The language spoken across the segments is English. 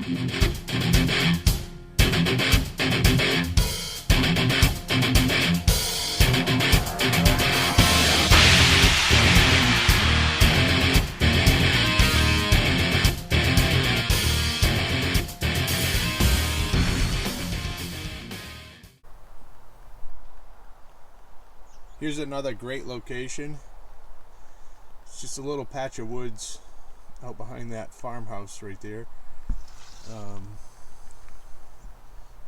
Here's another great location. It's just a little patch of woods out behind that farmhouse right there.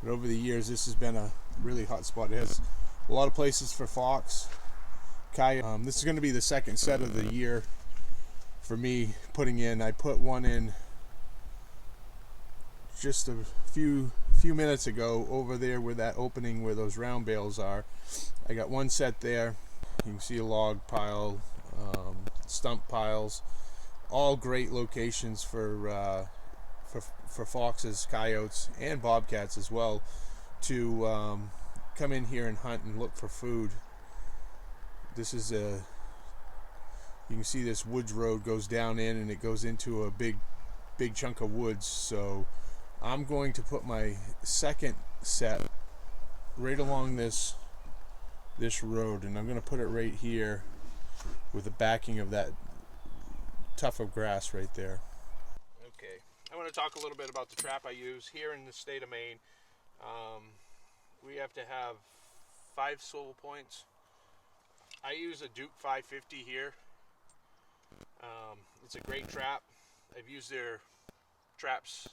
But over the years, this has been a really hot spot. It has a lot of places for fox, coyote. This is going to be the second set of the year for me putting in. I put one in just a few minutes ago over there where that opening where those round bales are. I got one set there. You can see a log pile, stump piles, all great locations for foxes, coyotes, and bobcats as well to come in here and hunt and look for food. This is you can see this woods road goes down in and it goes into a big chunk of woods. So I'm going to put my second set right along this road, and I'm going to put it right here with the backing of that tuft of grass right there. Okay, I want to talk a little bit about the trap I use here in the state of Maine. We have to have 5 swivel points. I use a Duke 550 here. It's a great trap. I've used their traps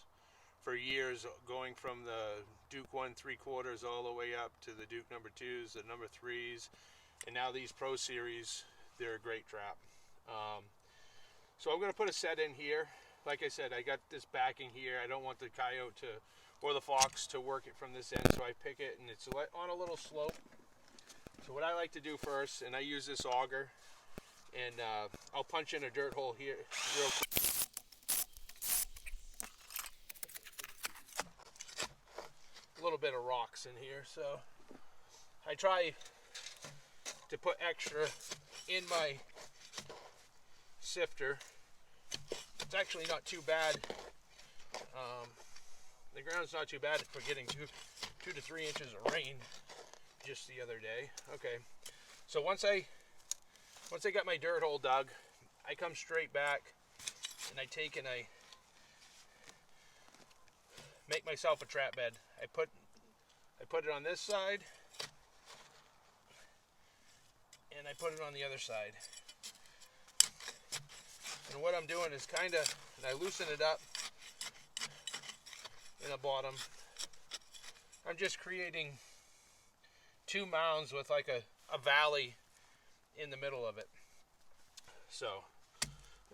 for years, going from the Duke 1 3/4 all the way up to the Duke number 2s, the number 3s, and now these Pro Series. They're a great trap. So I'm going to put a set in here. Like I said, I got this backing here. I don't want the coyote or the fox to work it from this end, so I pick it, and it's on a little slope. So what I like to do first, and I use this auger, and I'll punch in a dirt hole here real quick. A little bit of rocks in here, so I try to put extra in my sifter. It's actually not too bad. The ground's not too bad for getting 2 to 3 inches of rain just the other day. Okay, so once I got my dirt hole dug, I come straight back and I take and I make myself a trap bed. I put it on this side, and I put it on the other side. And what I'm doing is and I loosen it up in the bottom. I'm just creating 2 mounds with like a valley in the middle of it. So,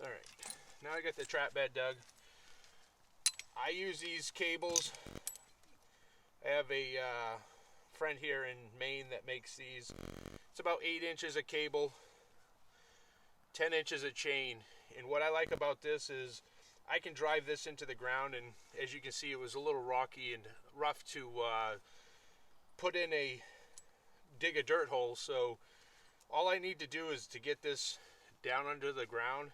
all right, now I got the trap bed dug. I use these cables. I have a friend here in Maine that makes these. It's about 8 inches of cable, 10 inches of chain. And what I like about this is I can drive this into the ground, and as you can see, it was a little rocky and rough to dig a dirt hole. So all I need to do is to get this down under the ground,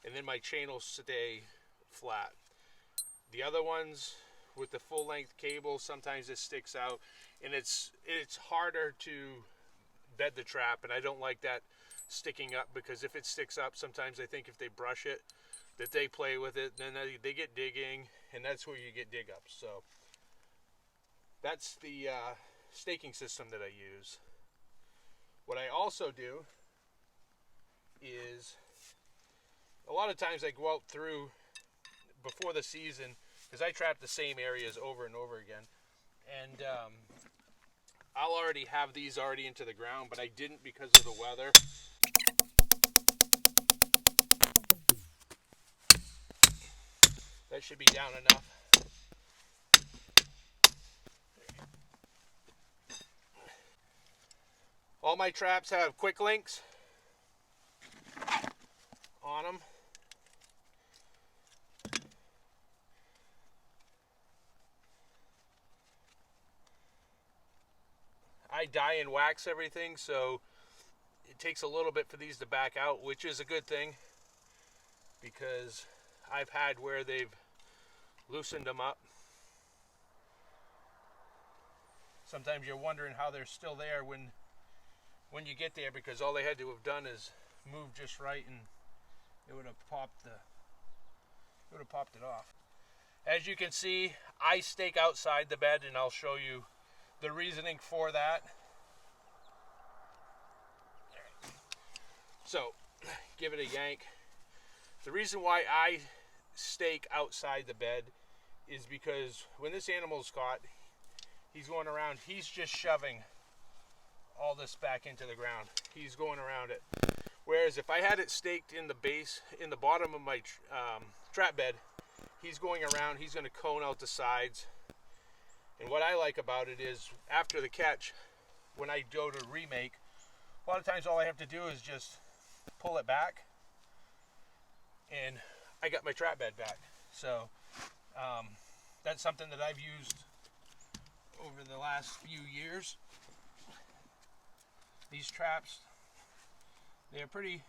and then my chain will stay flat. The other ones with the full length cable, sometimes it sticks out, and it's harder to bed the trap, and I don't like that sticking up, because if it sticks up, sometimes I think if they brush it, that they play with it, then they get digging, and that's where you get dig ups. So that's the staking system that I use. What I also do is, a lot of times I go out through before the season, because I trap the same areas over and over again, and I'll already have these already into the ground, but I didn't because of the weather. That should be down enough. All my traps have quick links on them. I dye and wax everything, so it takes a little bit for these to back out, which is a good thing, because I've had where they've loosened them up. Sometimes you're wondering how they're still there when you get there, because all they had to have done is move just right and it would have popped it off. As you can see, I stake outside the bed, and I'll show you the reasoning for that. So, give it a yank. The reason why I stake outside the bed is because when this animal's caught, he's going around, he's just shoving all this back into the ground. He's going around it. Whereas if I had it staked in the base, in the bottom of my trap bed, he's going around, he's going to cone out the sides. And what I like about it is, after the catch, when I go to remake, a lot of times all I have to do is just pull it back, and I got my trap bed back. So that's something that I've used over the last few years. These traps, they're pretty,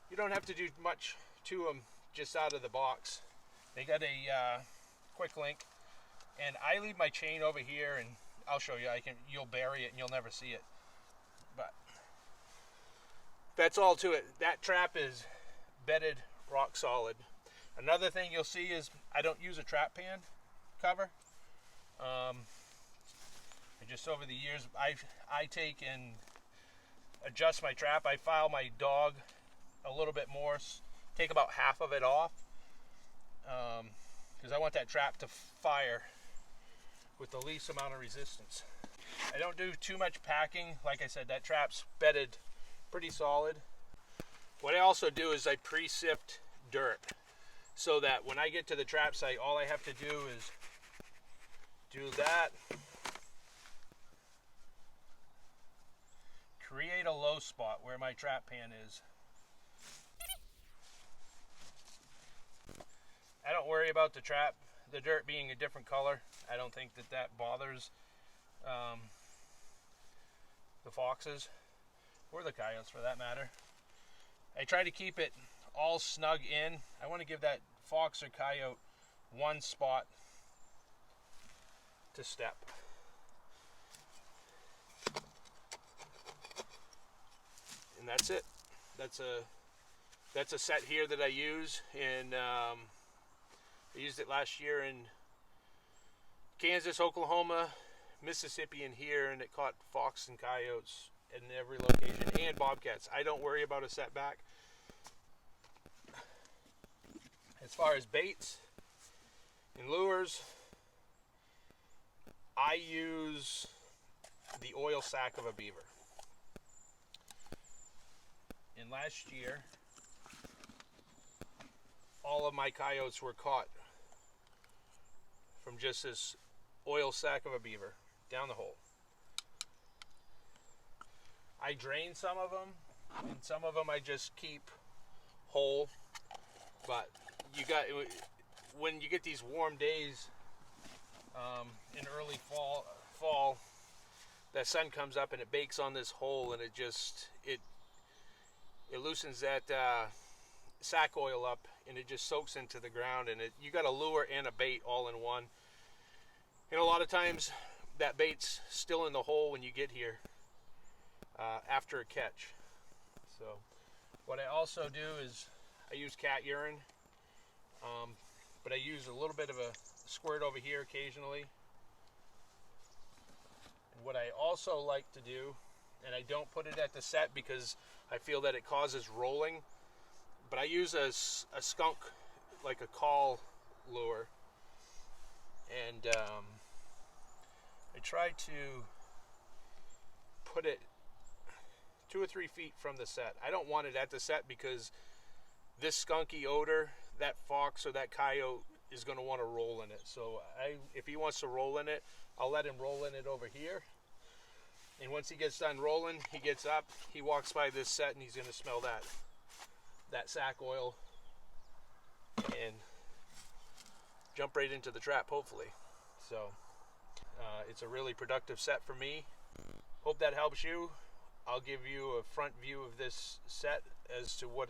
you don't have to do much to them just out of the box. They got a quick link, and I leave my chain over here, and I'll show you. You'll bury it and you'll never see it. But that's all to it. That trap is bedded rock solid. Another thing you'll see is I don't use a trap pan cover. Just over the years, I take and adjust my trap. I file my dog a little bit more, take about half of it off, because I want that trap to fire with the least amount of resistance. I don't do too much packing. Like I said, that trap's bedded pretty solid. What I also do is I pre-sift dirt, so that when I get to the trap site, all I have to do is do that, create a low spot where my trap pan is. I don't worry about the dirt being a different color. I don't think that bothers the foxes, or the coyotes for that matter. I try to keep it all snug in. I want to give that fox or coyote one spot to step. And that's it. That's a set here that I use, and I used it last year in Kansas, Oklahoma, Mississippi, and here, and it caught fox and coyotes in every location, and bobcats. I don't worry about a setback. As far as baits and lures, I use the oil sac of a beaver. And last year, all of my coyotes were caught from just this oil sac of a beaver down the hole. I drain some of them, and some of them I just keep whole. But when you get these warm days in early fall, that sun comes up and it bakes on this hole, and it loosens that sack oil up, and it just soaks into the ground, and you got a lure and a bait all in one. And a lot of times that bait's still in the hole when you get here after a catch. So what I also do is I use cat urine, but I use a little bit of a squirt over here occasionally. And what I also like to do, and I don't put it at the set because I feel that it causes rolling, but I use a skunk, like a call lure, and I try to put it 2 or 3 feet from the set. I don't want it at the set because this skunky odor, that fox or that coyote is going to want to roll in it. So if he wants to roll in it, I'll let him roll in it over here. And once he gets done rolling, he gets up, he walks by this set, and he's going to smell that sack oil and jump right into the trap, hopefully. So it's a really productive set for me. Hope that helps you. I'll give you a front view of this set as to what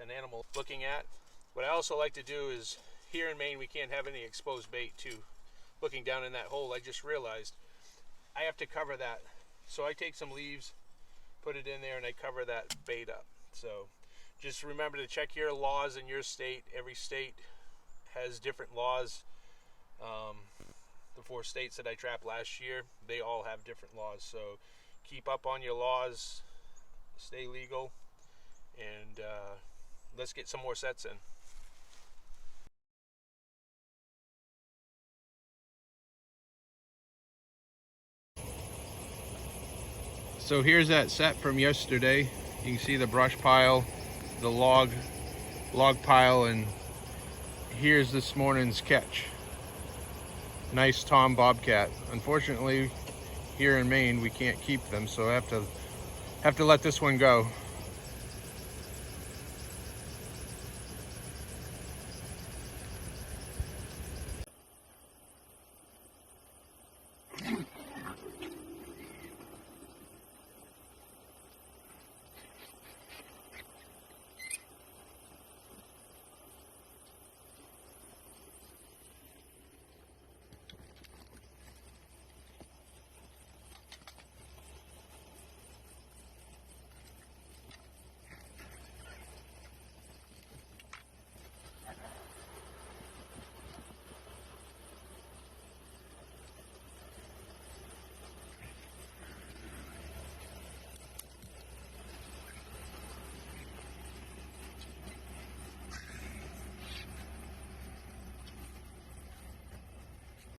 an animal is looking at. What I also like to do is here in Maine we can't have any exposed bait too. Looking down in that hole, I just realized I have to cover that. So I take some leaves, put it in there, and I cover that bait up. So just remember to check your laws in your state. Every state has different laws. The 4 states that I trapped last year, they all have different laws. So keep up on your laws, stay legal, and let's get some more sets in. So here's that set from yesterday. You can see the brush pile, the log pile, and here's this morning's catch. Nice Tom bobcat. Unfortunately, here in Maine we can't keep them, so I have to let this one go.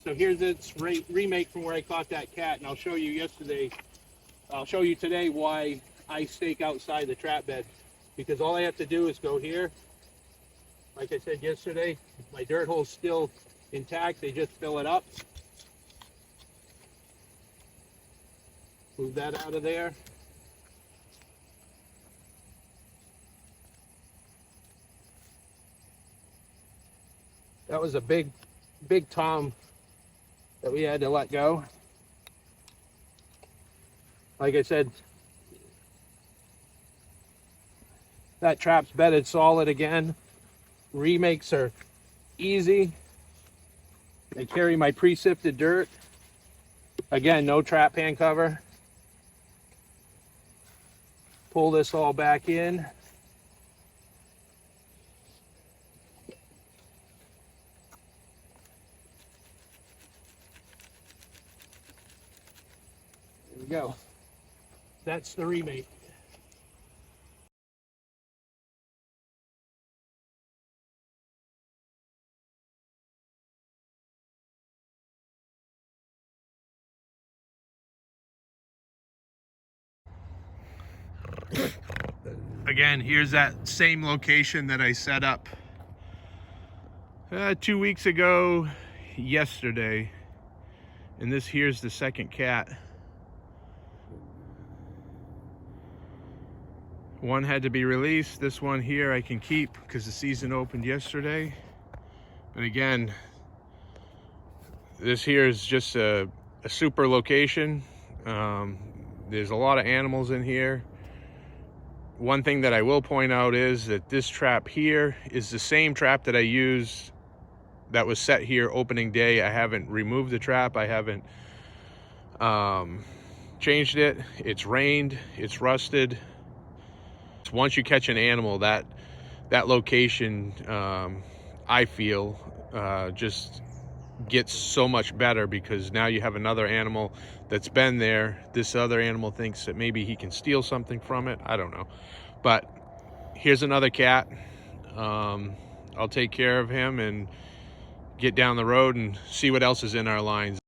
So here's its remake from where I caught that cat, and I'll show you today why I stake outside the trap bed. Because all I have to do is go here. Like I said yesterday, my dirt hole's still intact. They just fill it up. Move that out of there. That was a big Tom that we had to let go. Like I said, that trap's bedded solid again. Remakes are easy. I carry my pre-sifted dirt. Again, no trap pan cover. Pull this all back in. There we go. That's the remake. Again, here's that same location that I set up 2 weeks ago yesterday, and this here's the second cat. One had to be released. This one here I can keep because the season opened yesterday. But again, this here is just a super location. There's a lot of animals in here. One thing that I will point out is that this trap here is the same trap that I used that was set here opening day. I haven't removed the trap. I haven't changed it. It's rained, it's rusted. Once you catch an animal, that location, I feel, just gets so much better, because now you have another animal that's been there. This other animal thinks that maybe he can steal something from it. I don't know. But here's another cat. I'll take care of him and get down the road and see what else is in our lines.